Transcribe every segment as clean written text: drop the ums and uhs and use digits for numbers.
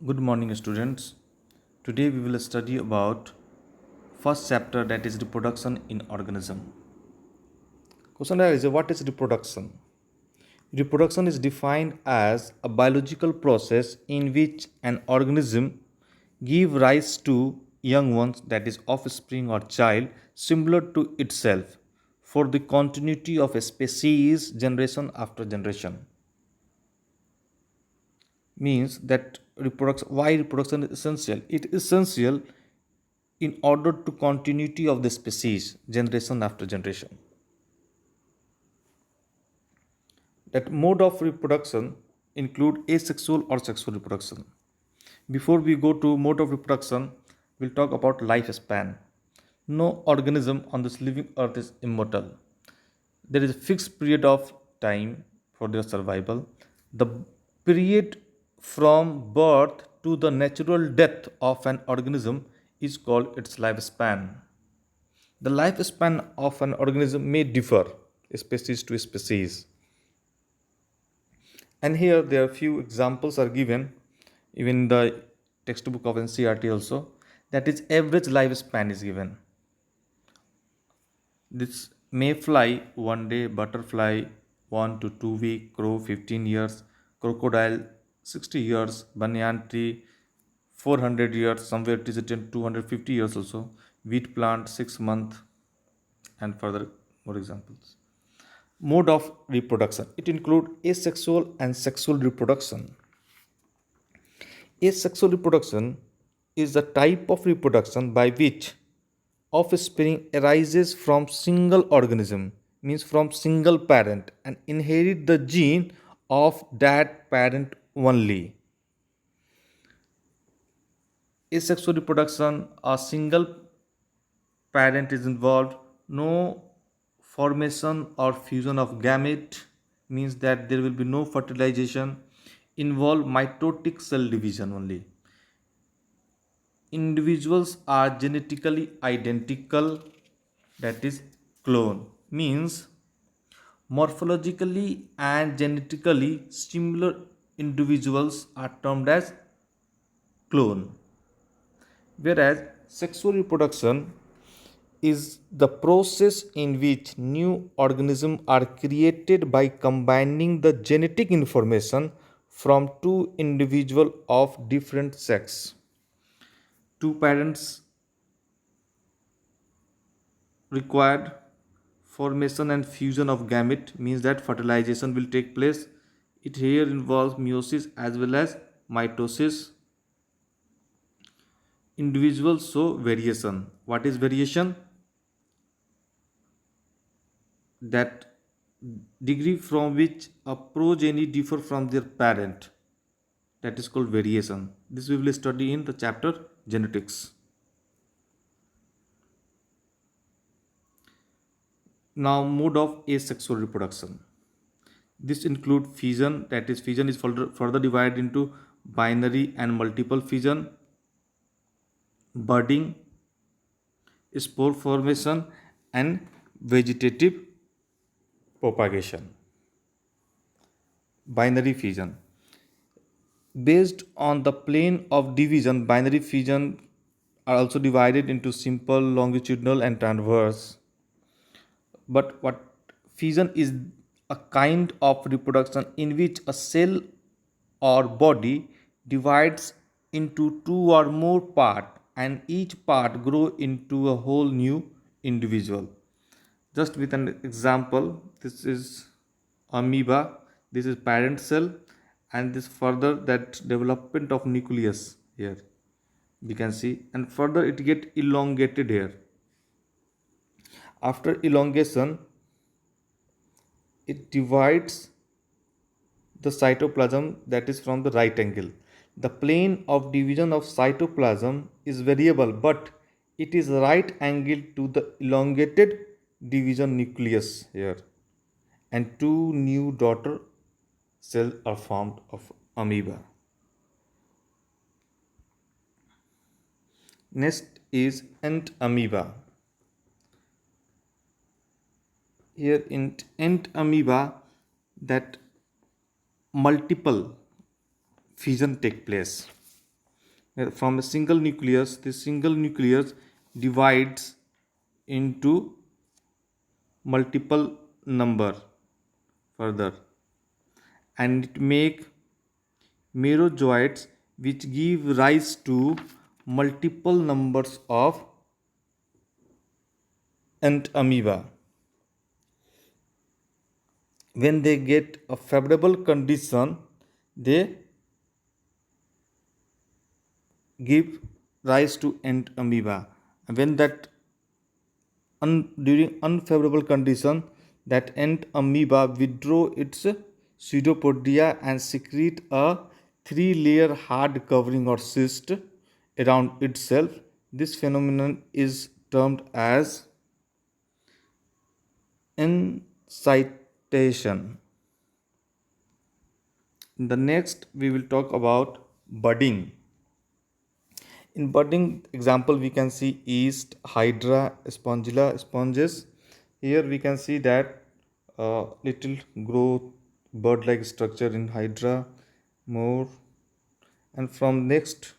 Good morning, students. Today we will study about first chapter, that is reproduction in organism. Question is, what is reproduction? Reproduction is defined as a biological process in which an organism give rise to young ones, that is offspring or child, similar to itself for the continuity of a species generation after generation. Means that reproduction, why reproduction is essential? It is essential in order to continuity of the species generation after generation. That mode of reproduction include asexual or sexual reproduction. Before we go to mode of reproduction, we'll talk about lifespan. No organism on this living earth is immortal. There is a fixed period of time for their survival. The period from birth to the natural death of an organism is called its lifespan. The lifespan of an organism may differ species to species. And here there are few examples are given, even in the textbook of NCRT also. That is, average lifespan is given. This mayfly 1 day, butterfly 1 to 2 week, crow 15 years, crocodile 60 years, banyan tree 400 years, somewhere it is written 250 years also, wheat plant 6 months, and further more examples. Mode of reproduction, it includes asexual and sexual reproduction. Asexual reproduction is the type of reproduction by which offspring arises from single organism, means from single parent, and inherit the gene of that parent only. Asexual reproduction, a single parent is involved, no formation or fusion of gamete, means that there will be no fertilization, involve mitotic cell division only. Individuals are genetically identical, that is clone, means morphologically and genetically similar individuals are termed as clone. Whereas sexual reproduction is the process in which new organisms are created by combining the genetic information from two individuals of different sex. Two parents required, formation and fusion of gamete, means that fertilization will take place. It here involves meiosis as well as mitosis. Individuals show variation. What is variation? That degree from which a progeny differ from their parent, that is called variation. This we will study in the chapter genetics. Now, mode of asexual reproduction. This include fission, that is fission is further divided into binary and multiple fission, budding, spore formation, and vegetative propagation. Binary fission. Based on the plane of division, binary fission are also divided into simple, longitudinal, and transverse. But what fission is a kind of reproduction in which a cell or body divides into two or more parts and each part grow into a whole new individual. Just with an example, this is amoeba, this is parent cell, and this further that development of nucleus here we can see, and further it get elongated here. After elongation, it divides the cytoplasm, that is from the right angle. The plane of division of cytoplasm is variable, but it is right angle to the elongated division nucleus here, and two new daughter cells are formed of amoeba. Next is ant amoeba. Here in ant amoeba, that multiple fission take place. from a single nucleus. This single nucleus divides into multiple number further, and it make merozoites which give rise to multiple numbers of ant amoeba. When they get a favorable condition, they give rise to ant amoeba. And when that during unfavorable condition, that ant amoeba withdraw its pseudopodia and secrete a three-layer hard covering or cyst around itself. This phenomenon is termed as incitation. The next we will talk about budding. In budding example, we can see yeast, hydra, spongilla, sponges. Here we can see that little growth, bird-like structure in hydra, more, and from next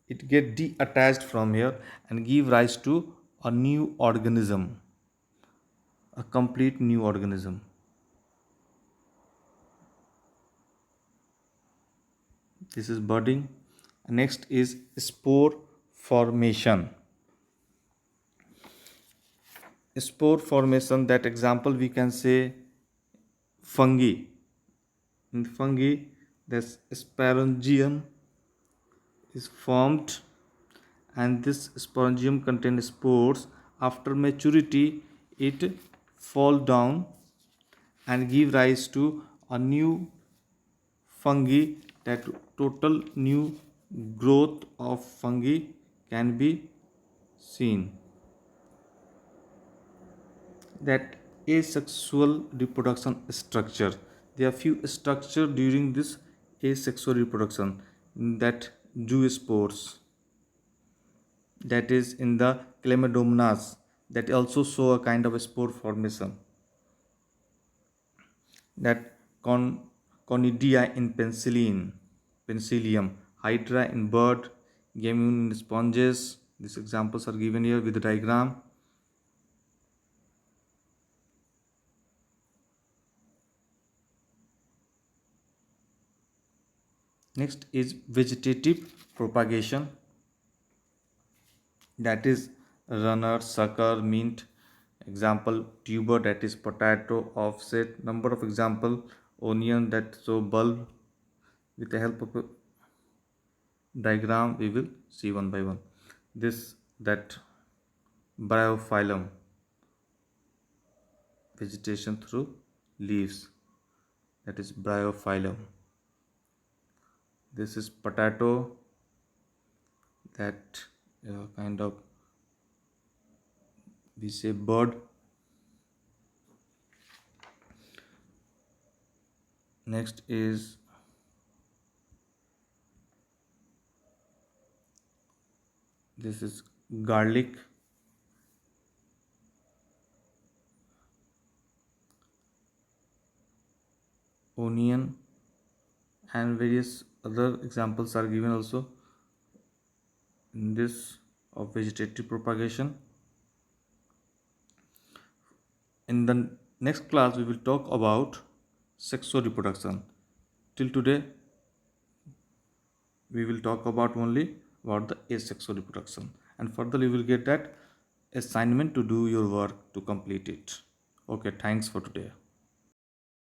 it get detached from here and give rise to a new organism, a complete new organism. This is budding. Next is spore formation. Spore formation, that example we can say fungi. In fungi, this sporangium is formed, and this sporangium contains spores. After maturity, it fall down and give rise to a new fungi. That total new growth of fungi can be seen. That asexual reproduction structure, there are few structure during this asexual reproduction that zoospores, that is in the chlamydomonas, that also show a kind of a spore formation. That conidia in penicillium, hydra in bird, gamune in sponges. These examples are given here with the diagram. Next is vegetative propagation, that is runner, sucker, mint. Example tuber, that is potato. Offset, number of example onion, that show bulb. With the help of a diagram we will see one by one. This, that bryophyllum, vegetation through leaves, that is bryophyllum. This is potato, that kind of we say bird. Next is this is garlic, onion, and various other examples are given also in this of vegetative propagation. In the next class we will talk about sexual reproduction. Till today we will talk about only about the asexual reproduction, and further you will get that assignment to do your work to complete it. Okay, thanks for today.